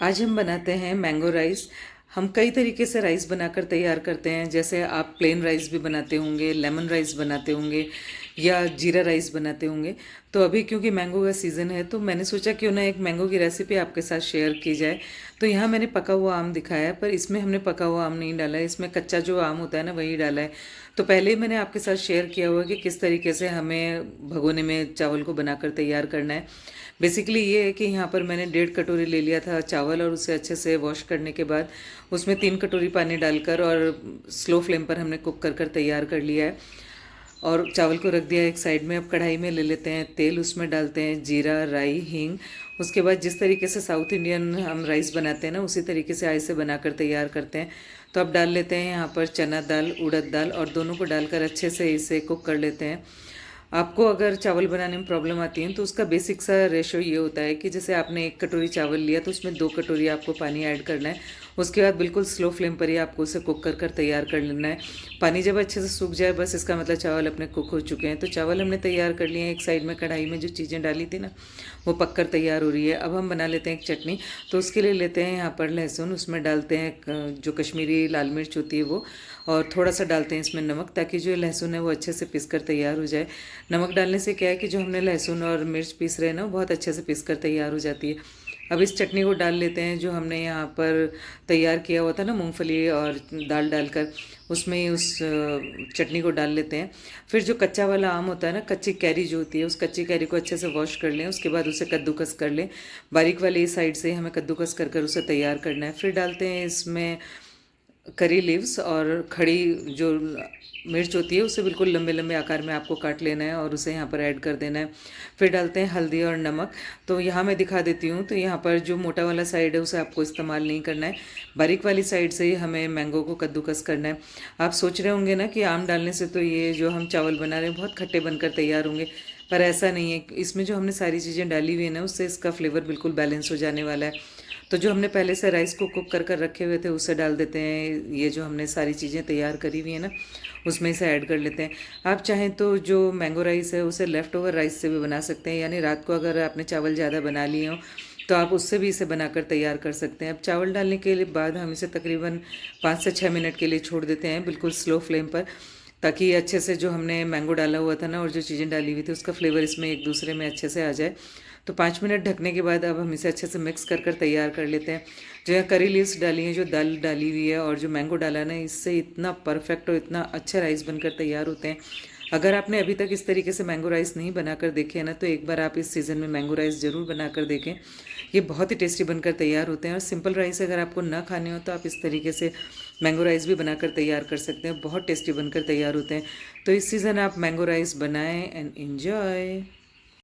आज हम बनाते हैं मैंगो राइस। हम कई तरीके से राइस बनाकर तैयार करते हैं, जैसे आप प्लेन राइस भी बनाते होंगे, लेमन राइस बनाते होंगे या जीरा राइस बनाते होंगे। तो अभी क्योंकि मैंगो का सीज़न है तो मैंने सोचा क्यों ना एक मैंगो की रेसिपी आपके साथ शेयर की जाए। तो यहाँ मैंने पका हुआ आम दिखाया है, पर इसमें हमने पका हुआ आम नहीं डाला है, इसमें कच्चा जो आम होता है ना वही डाला है। तो पहले ही मैंने आपके साथ शेयर किया हुआ कि किस तरीके से हमें भगोने में चावल को बनाकर तैयार करना है। बेसिकली ये है कि यहाँ पर मैंने 1.5 कटोरी ले लिया था चावल, और उसे अच्छे से वॉश करने के बाद उसमें 3 कटोरी पानी डालकर और स्लो फ्लेम पर हमने कुक कर कर तैयार कर लिया है। और चावल को रख दिया एक साइड में। अब कढ़ाई में ले लेते हैं तेल, उसमें डालते हैं जीरा, राई, हींग। उसके बाद जिस तरीके से साउथ इंडियन हम राइस बनाते हैं ना उसी तरीके से आइस से बनाकर तैयार करते हैं। तो अब डाल लेते हैं यहाँ पर चना दाल, उड़द दाल, और दोनों को डालकर अच्छे से इसे कुक कर लेते हैं। आपको अगर चावल बनाने में प्रॉब्लम आती है तो उसका बेसिक सा रेशो ये होता है कि जैसे आपने 1 कटोरी चावल लिया तो उसमें 2 कटोरी आपको पानी ऐड करना है। उसके बाद बिल्कुल स्लो फ्लेम पर ही आपको उसे कुक कर कर तैयार कर लेना है। पानी जब अच्छे से सूख जाए बस इसका मतलब चावल अपने कुक हो चुके हैं। तो चावल हमने तैयार कर लिए हैं। एक साइड में कढ़ाई में जो चीज़ें डाली थी ना वो पककर तैयार हो रही है। अब हम बना लेते हैं एक चटनी। तो उसके लिए लेते हैं यहाँ पर लहसुन, उसमें डालते हैं जो कश्मीरी लाल मिर्च होती है वो, और थोड़ा सा डालते हैं इसमें नमक, ताकि जो लहसुन है वो अच्छे से पिस कर तैयार हो जाए। नमक डालने से क्या है कि जो हमने लहसुन और मिर्च पीस रहे हैं ना वो बहुत अच्छे से पीस कर तैयार हो जाती है। अब इस चटनी को डाल लेते हैं जो हमने यहाँ पर तैयार किया हुआ था ना मूंगफली और दाल डालकर, उसमें ही उस चटनी को डाल लेते हैं। फिर जो कच्चा वाला आम होता है ना, कच्ची कैरी जो होती है, उस कच्ची कैरी को अच्छे से वॉश कर लें। उसके बाद उसे कद्दूकस कर लें। बारीक वाली साइड से हमें कद्दूकस कर कर उसे तैयार करना है। फिर डालते हैं इसमें करी लीव्स और खड़ी जो मिर्च होती है उसे बिल्कुल लंबे लंबे आकार में आपको काट लेना है और उसे यहाँ पर ऐड कर देना है। फिर डालते हैं हल्दी और नमक। तो यहाँ मैं दिखा देती हूँ। तो यहाँ पर जो मोटा वाला साइड है उसे आपको इस्तेमाल नहीं करना है, बारीक वाली साइड से ही हमें मैंगो को कद्दूकस करना है। आप सोच रहे होंगे ना कि आम डालने से तो ये जो हम चावल बना रहे हैं बहुत खट्टे बनकर तैयार होंगे, पर ऐसा नहीं है। इसमें जो हमने सारी चीज़ें डाली हुई है ना उससे इसका फ्लेवर बिल्कुल बैलेंस हो जाने वाला है। तो जो हमने पहले से राइस को कुक कर कर रखे हुए थे उसे डाल देते हैं। ये जो हमने सारी चीज़ें तैयार करी हुई है ना उसमें इसे ऐड कर लेते हैं। आप चाहें तो जो मैंगो राइस है उसे लेफ़्ट ओवर राइस से भी बना सकते हैं, यानी रात को अगर आपने चावल ज़्यादा बना लिए हो तो आप उससे भी इसे बनाकर तैयार कर सकते हैं। अब चावल डालने के बाद हम इसे तकरीबन 5 से 6 मिनट के लिए छोड़ देते हैं बिल्कुल स्लो फ्लेम पर, ताकि अच्छे से जो हमने मैंगो डाला हुआ था ना और जो चीज़ें डाली हुई थी उसका फ्लेवर इसमें एक दूसरे में अच्छे से आ जाए। तो 5 मिनट ढकने के बाद अब हम इसे अच्छे से मिक्स कर कर तैयार कर लेते हैं। जो है करी लीव्स डाली हैं, जो दाल डाली हुई है और जो मैंगो डाला है ना, इससे इतना परफेक्ट और इतना अच्छा राइस बनकर तैयार होते हैं। अगर आपने अभी तक इस तरीके से मैंगो राइस नहीं बनाकर देखे हैं ना तो एक बार आप इस सीज़न में मैंगो राइस ज़रूर बनाकर देखें। ये बहुत ही टेस्टी बनकर तैयार होते हैं। और सिंपल राइस अगर आपको ना खाने हो तो आप इस तरीके से मैंगो राइस भी बनाकर तैयार कर सकते हैं, बहुत टेस्टी बनकर तैयार होते हैं। तो इस सीज़न आप मैंगो राइस बनाएं एंड एंजॉय।